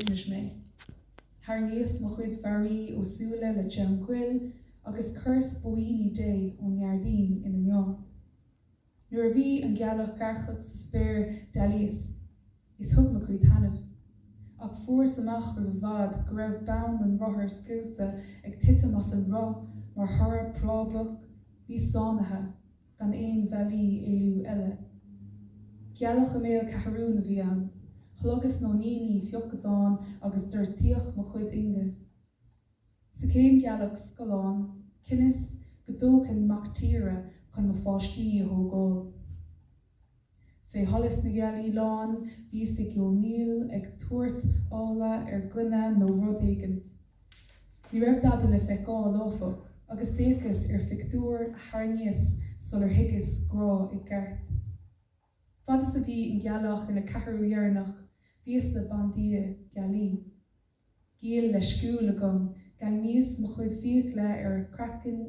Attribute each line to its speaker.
Speaker 1: Is mé. Thar níos mo chuid fearí ó súile le tean cuil agus curs buí dé ón Neardín ina neád. Nuair a bhí an gealach garchach sa spéir dalíos, is thug mo chuid hanamh. Ach fuair samach ar bhvad go raibh bán an rothair sciúlta ag titim as an rá mar thora prábach bhí sánathe gan éon bhealaí éiliú eile. Gealach a méal catharún a bhí an, chlogus nó níní fiochadáin agus dúirtíoch mo chuid inge. Sa céim gealach scoláin, cinnis go dóchan mactíre chun mo fáistí a thógáil. Fé tholas na gealaí láin, bhí sa Dhomhnaill ag tuairt ála ar gcuine nó rud éigent. Ní raibh dada le feiceáil áfach, agus déchas ar fictúr a thar solar higus grá i gceart. Fadas a bhí in gealach ina catharú dhearnach, bhíos le bandia gealaí. Gial le sciúil agam, gan níos mo chuid fiach le ar cracin